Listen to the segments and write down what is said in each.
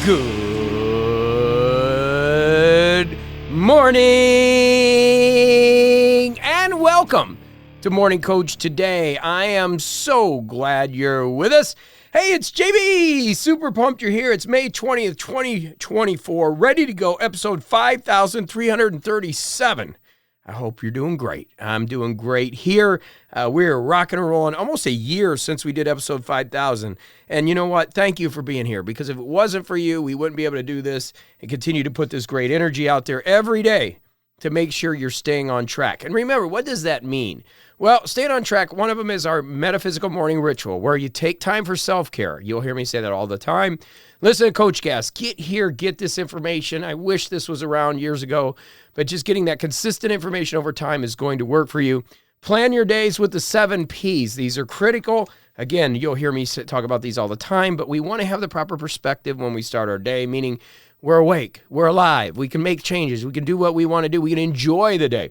Good morning and welcome to Morning Coach today. I am so glad you're with us. Hey, it's JB. Super pumped you're here. It's May 20th, 2024. Ready to go. Episode 5337. I hope you're doing great. I'm doing great here. We're rocking and rolling almost a year since we did episode 5000. And you know what? Thank you for being here, because if it wasn't for you, we wouldn't be able to do this and continue to put this great energy out there every day to make sure you're staying on track. And remember, what does that mean? Well, staying on track, one of them is our metaphysical morning ritual, where you take time for self-care. You'll hear me say that all the time. Listen to Coach Gas. Get here, get this information. I wish this was around years ago, but just getting that consistent information over time is going to work for you. Plan your days with the 7 Ps. These are critical. Again, you'll hear me talk about these all the time, but we want to have the proper perspective when we start our day, meaning we're awake, we're alive, we can make changes, we can do what we want to do, we can enjoy the day.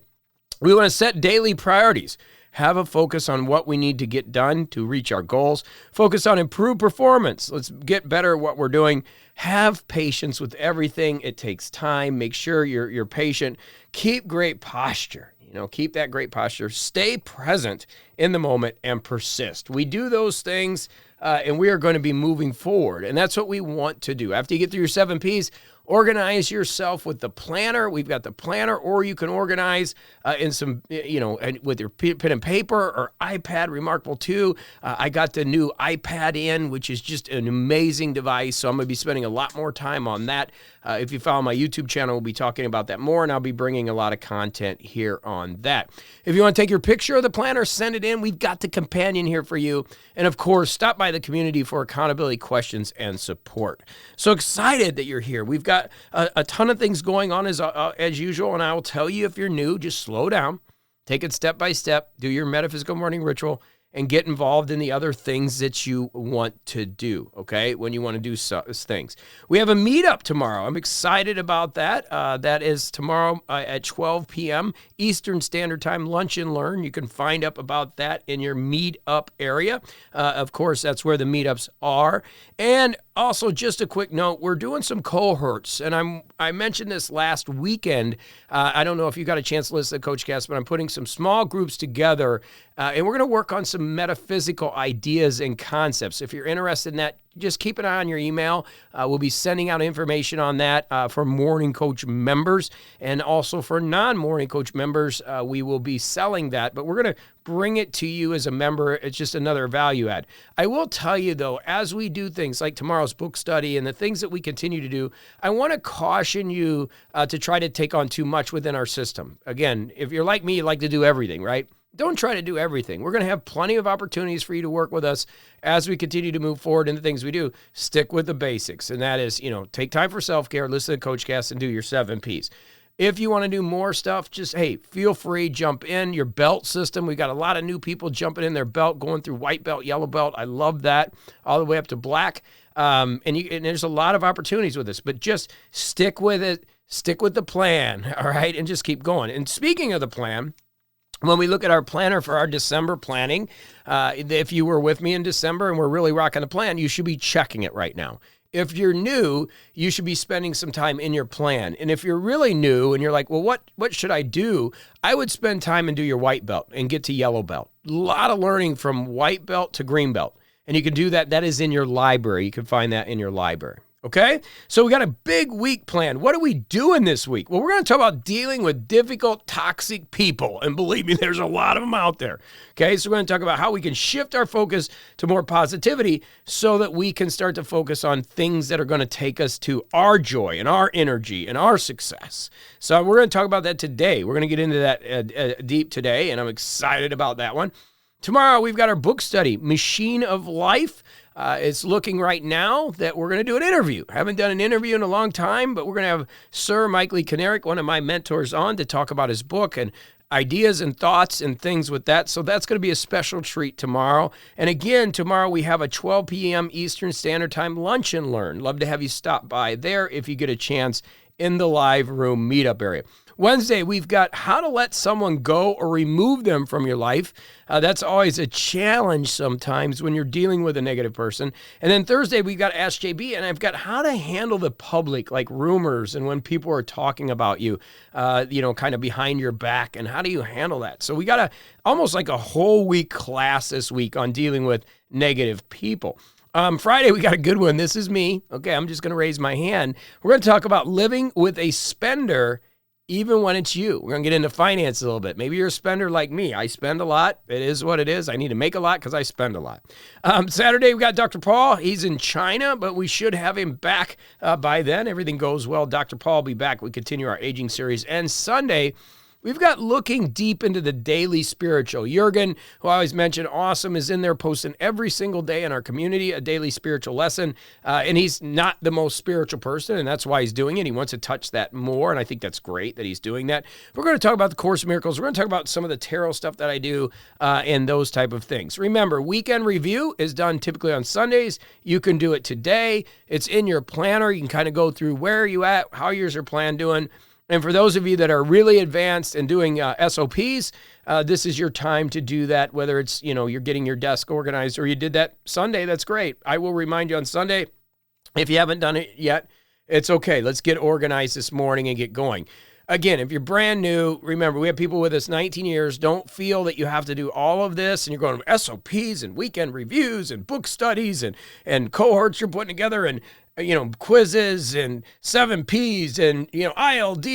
We want to set daily priorities. Have a focus on what we need to get done to reach our goals. Focus on improved performance. Let's get better at what we're doing. Have patience with everything. It takes time. Make sure you're patient. Keep great posture. Keep that great posture. Stay present in the moment and persist. We do those things and we are going to be moving forward. And that's what we want to do. After you get through your 7 Ps, organize yourself with the planner. We've got the planner, or you can organize in some, with your pen and paper or iPad. Remarkable too. I got the new iPad in, which is just an amazing device. So I'm going to be spending a lot more time on that. If you follow my YouTube channel, we'll be talking about that more, and I'll be bringing a lot of content here on that. If you want to take your picture of the planner, send it in. We've got the companion here for you. And of course, stop by the community for accountability questions and support. So excited that you're here. We've got a ton of things going on as usual, and I will tell you, if you're new, just slow down, take it step by step, do your metaphysical morning ritual, and get involved in the other things that you want to do, okay, when you want to do things. We have a meetup tomorrow. I'm excited about that. That is tomorrow at 12 p.m. Eastern Standard Time, Lunch and Learn. You can find out about that in your meetup area. Of course, that's where the meetups are. And also, just a quick note, we're doing some cohorts, and I mentioned this last weekend. I don't know if you got a chance to listen to Coach Cast, but I'm putting some small groups together, and we're going to work on some metaphysical ideas and concepts. If you're interested in that, just keep an eye on your email. We'll be sending out information on that for Morning Coach members, and also for non-Morning Coach members, we will be selling that, but we're going to bring it to you as a member. It's just another value add. I will tell you, though, as we do things like tomorrow's book study and the things that we continue to do, I want to caution you to try to take on too much within our system. Again, if you're like me, you like to do everything, right? Don't try to do everything. We're going to have plenty of opportunities for you to work with us as we continue to move forward in the things we do. Stick with the basics, and that is, take time for self-care, listen to Coach Cast, and do your 7 Ps. If you want to do more stuff, just, feel free, jump in. Your belt system, we got a lot of new people jumping in their belt, going through white belt, yellow belt. I love that, all the way up to black. And there's a lot of opportunities with this, but just stick with it. Stick with the plan, all right, and just keep going. And speaking of the plan, when we look at our planner for our December planning, if you were with me in December and we're really rocking the plan, you should be checking it right now. If you're new, you should be spending some time in your plan. And if you're really new and you're like, well, what should I do? I would spend time and do your white belt and get to yellow belt. A lot of learning from white belt to green belt. And you can do that. That is in your library. You can find that in your library. Okay, so we got a big week planned. What are we doing this week? Well, we're going to talk about dealing with difficult, toxic people. And believe me, there's a lot of them out there. Okay, so we're going to talk about how we can shift our focus to more positivity so that we can start to focus on things that are going to take us to our joy and our energy and our success. So we're going to talk about that today. We're going to get into that deep today, and I'm excited about that one. Tomorrow, we've got our book study, Machine of Life. It's looking right now that we're going to do an interview. Haven't done an interview in a long time, but we're going to have Sir Mike Lee Kinerick, one of my mentors, on to talk about his book and ideas and thoughts and things with that. So that's going to be a special treat tomorrow. And again, tomorrow we have a 12 p.m. Eastern Standard Time Lunch and Learn. Love to have you stop by there if you get a chance in the live room meetup area. Wednesday, we've got how to let someone go or remove them from your life. That's always a challenge sometimes when you're dealing with a negative person. And then Thursday, we've got Ask JB, and I've got how to handle the public, like rumors and when people are talking about you, kind of behind your back, and how do you handle that? So we got almost like a whole week class this week on dealing with negative people. Friday, we got a good one. This is me. Okay, I'm just going to raise my hand. We're going to talk about living with a spender even when it's you. We're going to get into finance a little bit. Maybe you're a spender like me. I spend a lot. It is what it is. I need to make a lot because I spend a lot. Saturday, we got Dr. Paul. He's in China, but we should have him back by then. Everything goes well. Dr. Paul will be back. We continue our aging series. And Sunday, we've got looking deep into the daily spiritual. Jurgen, who I always mention, awesome, is in there posting every single day in our community a daily spiritual lesson. And he's not the most spiritual person, and that's why he's doing it. He wants to touch that more, and I think that's great that he's doing that. We're going to talk about the Course in Miracles. We're going to talk about some of the tarot stuff that I do and those type of things. Remember, weekend review is done typically on Sundays. You can do it today. It's in your planner. You can kind of go through where are you at, how yours are planned doing. And for those of you that are really advanced and doing SOPs, this is your time to do that, whether it's, you're getting your desk organized or you did that Sunday, that's great. I will remind you on Sunday, if you haven't done it yet, it's okay. Let's get organized this morning and get going. Again, if you're brand new, remember, we have people with us 19 years. Don't feel that you have to do all of this and you're going to SOPs and weekend reviews and book studies and cohorts you're putting together and quizzes and 7 Ps and, ILD,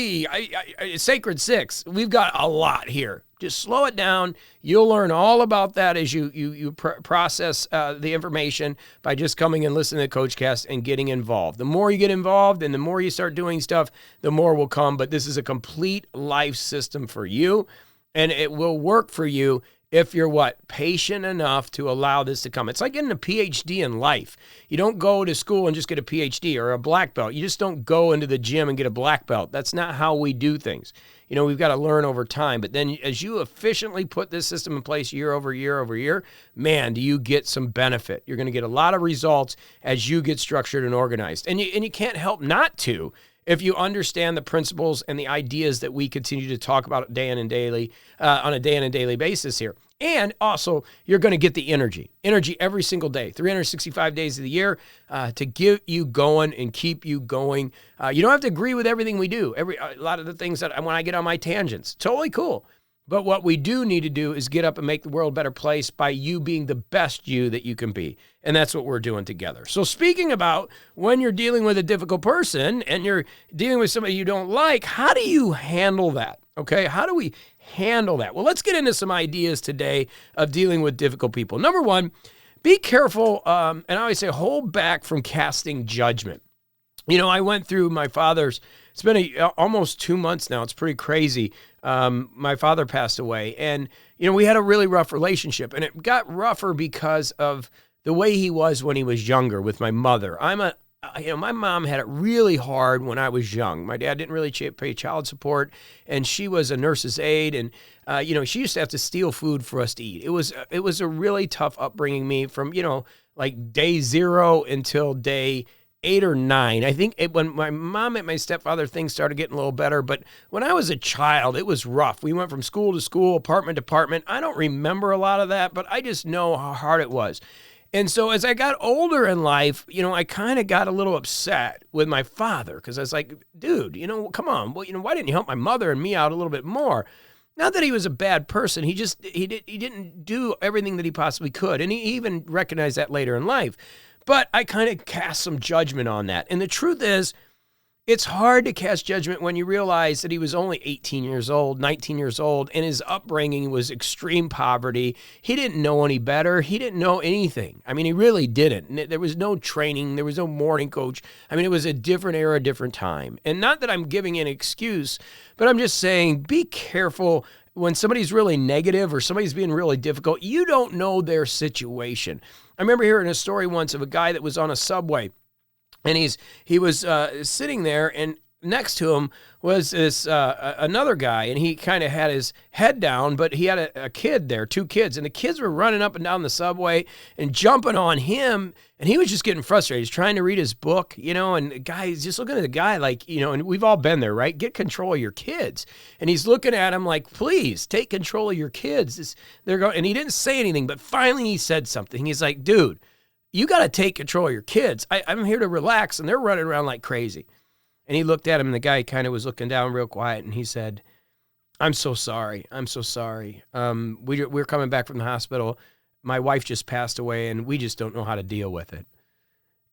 Sacred Six. We've got a lot here. Just slow it down. You'll learn all about that as you process the information by just coming and listening to the CoachCast and getting involved. The more you get involved and the more you start doing stuff, the more will come. But this is a complete life system for you, and it will work for you if you're patient enough to allow this to come. It's like getting a PhD in life. You don't go to school and just get a PhD or a black belt. You just don't go into the gym and get a black belt. That's not how we do things. We've got to learn over time. But then as you efficiently put this system in place year over year over year, man, do you get some benefit. You're going to get a lot of results as you get structured and organized. And you can't help not to if you understand the principles and the ideas that we continue to talk about on a day in and daily basis here. And also, you're going to get the energy every single day, 365 days of the year, to get you going and keep you going. You don't have to agree with everything we do. A lot of the things that when I get on my tangents, totally cool. But what we do need to do is get up and make the world a better place by you being the best you that you can be. And that's what we're doing together. So speaking about when you're dealing with a difficult person and you're dealing with somebody you don't like, how do you handle that? Okay, how do we handle that? Well, let's get into some ideas today of dealing with difficult people. Number one, be careful, and I always say hold back from casting judgment. I went through my father's, it's been almost 2 months now. It's pretty crazy. My father passed away, and, we had a really rough relationship, and it got rougher because of the way he was when he was younger with my mother. My mom had it really hard when I was young. My dad didn't really pay child support, and she was a nurse's aide, and she used to have to steal food for us to eat. It was a really tough upbringing me from like day 0 until day 8 or 9. I think when my mom and my stepfather, things started getting a little better, but when I was a child, it was rough. We went from school to school, apartment to apartment. I don't remember a lot of that, but I just know how hard it was. And so as I got older in life, I kind of got a little upset with my father because I was like, dude, come on. Well, why didn't you help my mother and me out a little bit more? Not that he was a bad person. He didn't do everything that he possibly could. And he even recognized that later in life. But I kind of cast some judgment on that. And the truth is, it's hard to cast judgment when you realize that he was only 18 years old, 19 years old, and his upbringing was extreme poverty. He didn't know any better. He didn't know anything. I mean, he really didn't. There was no training. There was no MorningCoach. I mean, it was a different era, different time. And not that I'm giving an excuse, but I'm just saying be careful when somebody's really negative or somebody's being really difficult. You don't know their situation. I remember hearing a story once of a guy that was on a subway. And he was sitting there, and next to him was this another guy, and he kind of had his head down, but he had a kid there, 2 kids, and the kids were running up and down the subway and jumping on him, and he was just getting frustrated. He's trying to read his book, and the guy's just looking at the guy like, and we've all been there, right? Get control of your kids. And he's looking at him like, please take control of your kids. And he didn't say anything, but finally he said something. He's like, dude, you got to take control of your kids. I'm here to relax, and they're running around like crazy. And he looked at him, and the guy kind of was looking down real quiet, and he said, I'm so sorry. I'm so sorry. We're coming back from the hospital. My wife just passed away, and we just don't know how to deal with it.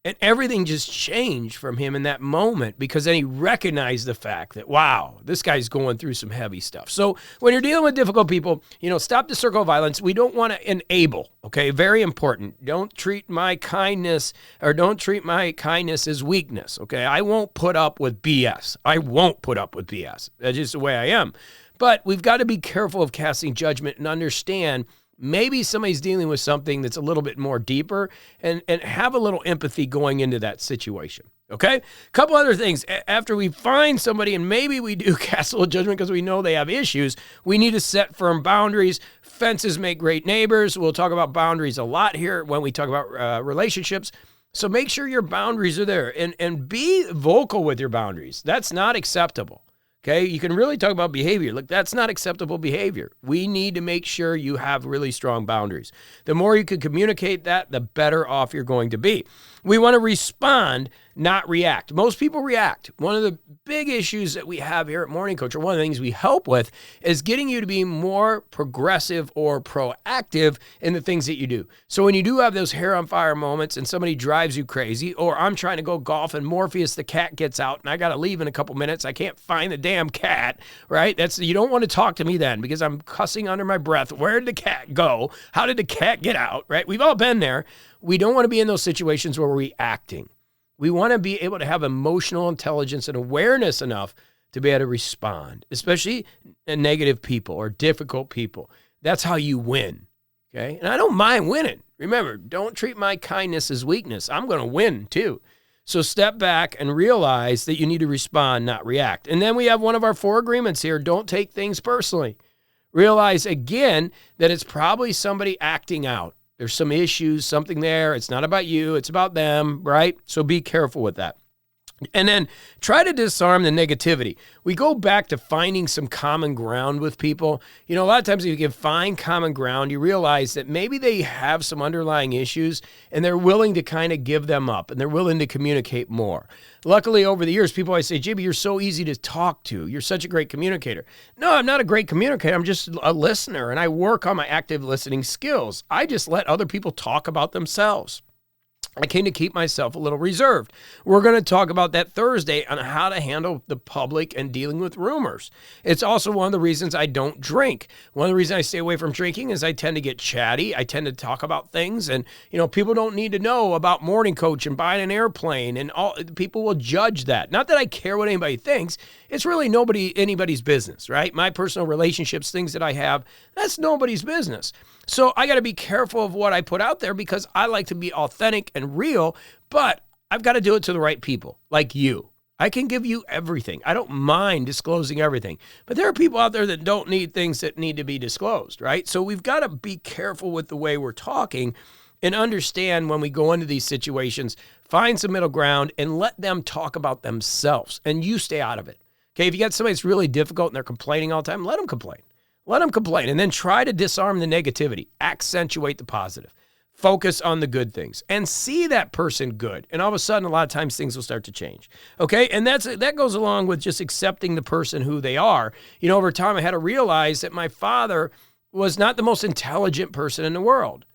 And everything just changed from him in that moment, because then he recognized the fact that, wow, this guy's going through some heavy stuff. So when you're dealing with difficult people, stop the circle of violence. We don't want to enable, okay? Very important. Don't treat my kindness as weakness, okay? I won't put up with BS. I won't put up with BS. That's just the way I am. But we've got to be careful of casting judgment and understand maybe somebody's dealing with something that's a little bit more deeper, and have a little empathy going into that situation, okay? A couple other things. After we find somebody, and maybe we do cast a little judgment because we know they have issues, we need to set firm boundaries. Fences make great neighbors. We'll talk about boundaries a lot here when we talk about relationships. So make sure your boundaries are there, and be vocal with your boundaries. That's not acceptable. Okay, you can really talk about behavior. Look, that's not acceptable behavior. We need to make sure you have really strong boundaries. The more you can communicate that, the better off you're going to be. We want to respond, not react. Most people react. One of the big issues that we have here at Morning Coach, or one of the things we help with, is getting you to be more progressive or proactive in the things that you do. So when you do have those hair on fire moments and somebody drives you crazy, or I'm trying to go golf and Morpheus the cat gets out and I got to leave in a couple minutes, I can't find the damn cat, right? You don't want to talk to me then, because I'm cussing under my breath. Where did the cat go? How did the cat get out, right? We've all been there. We don't want to be in those situations where we're reacting. We want to be able to have emotional intelligence and awareness enough to be able to respond, especially negative people or difficult people. That's how you win, okay? And I don't mind winning. Remember, don't treat my kindness as weakness. I'm going to win too. So step back and realize that you need to respond, not react. And then we have one of our 4 agreements here. Don't take things personally. Realize, again, that it's probably somebody acting out. There's some issues, something there. It's not about you. It's about them, right? So be careful with that. And then try to disarm the negativity. We go back to finding some common ground with people. A lot of times if you can find common ground, you realize that maybe they have some underlying issues and they're willing to kind of give them up and they're willing to communicate more. Luckily, over the years, people always say, JB, you're so easy to talk to. You're such a great communicator. No, I'm not a great communicator. I'm just a listener, and I work on my active listening skills. I just let other people talk about themselves. I came to keep myself a little reserved. We're going to talk about that Thursday on how to handle the public and dealing with rumors. It's also one of the reasons I don't drink. One of the reasons I stay away from drinking is I tend to get chatty. I tend to talk about things, and people don't need to know about MorningCoach and buying an airplane, and all people will judge that. Not that I care what anybody thinks. It's really anybody's business, right? My personal relationships, things that I have, that's nobody's business. So I got to be careful of what I put out there, because I like to be authentic and real, but I've got to do it to the right people, like you. I can give you everything. I don't mind disclosing everything, but there are people out there that don't need things that need to be disclosed, right? So we've got to be careful with the way we're talking and understand when we go into these situations, find some middle ground and let them talk about themselves, and you stay out of it. Okay, if you got somebody that's really difficult and they're complaining all the time, let them complain. Let them complain, and then try to disarm the negativity. Accentuate the positive. Focus on the good things and see that person good. And all of a sudden, a lot of times things will start to change. Okay, and that goes along with just accepting the person who they are. Over time, I had to realize that my father was not the most intelligent person in the world,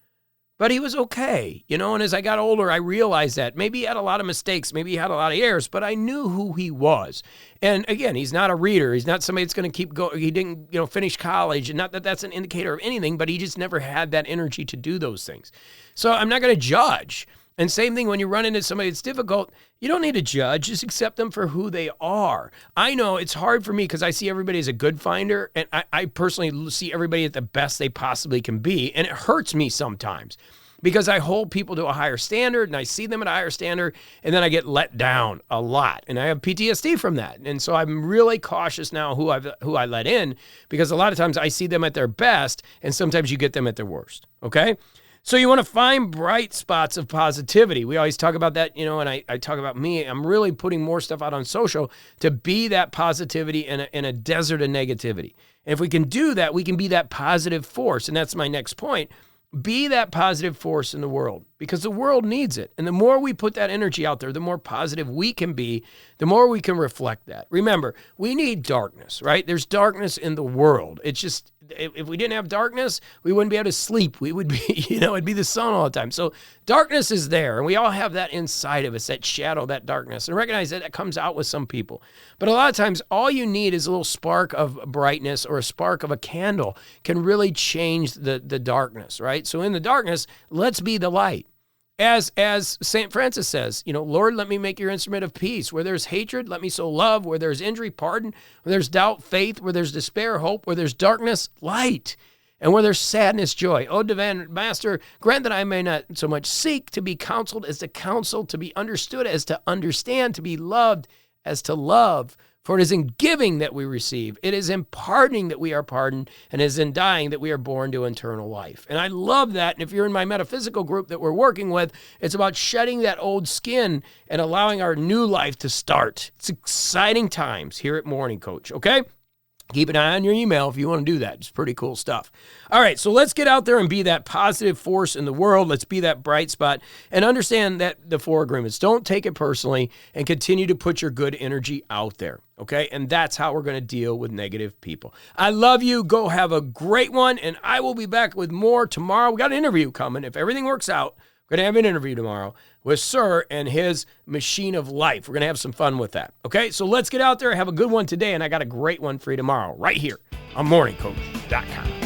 but he was okay. And as I got older, I realized that maybe he had a lot of mistakes, maybe he had a lot of errors, but I knew who he was. And again, he's not a reader. He's not somebody that's going to keep going. He didn't, finish college, and not that that's an indicator of anything, but he just never had that energy to do those things. So I'm not going to judge. And same thing when you run into somebody that's difficult, you don't need to judge. Just accept them for who they are. I know it's hard for me because I see everybody as a good finder, and I personally see everybody at the best they possibly can be, and it hurts me sometimes. because I hold people to a higher standard and I see them at a higher standard, and then I get let down a lot. And I have PTSD from that. And so I'm really cautious now who I let in, because a lot of times I see them at their best and sometimes you get them at their worst. Okay? So you want to find bright spots of positivity. We always talk about that, and I talk about me. I'm really putting more stuff out on social to be that positivity in a desert of negativity. And if we can do that, we can be that positive force. And that's my next point. Be that positive force in the world, because the world needs it. And the more we put that energy out there, the more positive we can be, the more we can reflect that. Remember, we need darkness, right? There's darkness in the world. It's just, if we didn't have darkness, we wouldn't be able to sleep. We would be, it'd be the sun all the time. So darkness is there, and we all have that inside of us, that shadow, that darkness. And recognize that comes out with some people. But a lot of times, all you need is a little spark of brightness, or a spark of a candle can really change the darkness, right? So in the darkness, let's be the light. As St. Francis says, Lord, let me make your instrument of peace. Where there's hatred, let me sow love. Where there's injury, pardon. Where there's doubt, faith. Where there's despair, hope. Where there's darkness, light. And where there's sadness, joy. O divine Master, grant that I may not so much seek to be counseled as to counsel, to be understood as to understand, to be loved as to love. For it is in giving that we receive. It is in pardoning that we are pardoned, and it is in dying that we are born to eternal life. And I love that. And if you're in my metaphysical group that we're working with, it's about shedding that old skin and allowing our new life to start. It's exciting times here at Morning Coach, okay? Keep an eye on your email if you want to do that. It's pretty cool stuff. All right, so let's get out there and be that positive force in the world. Let's be that bright spot and understand that the 4 agreements. Don't take it personally and continue to put your good energy out there, okay? And that's how we're going to deal with negative people. I love you. Go have a great one, and I will be back with more tomorrow. We got an interview coming. If everything works out, we're going to have an interview tomorrow with Sir and his machine of life. We're going to have some fun with that. Okay, so let's get out there. Have a good one today, and I got a great one for you tomorrow right here on MorningCoach.com.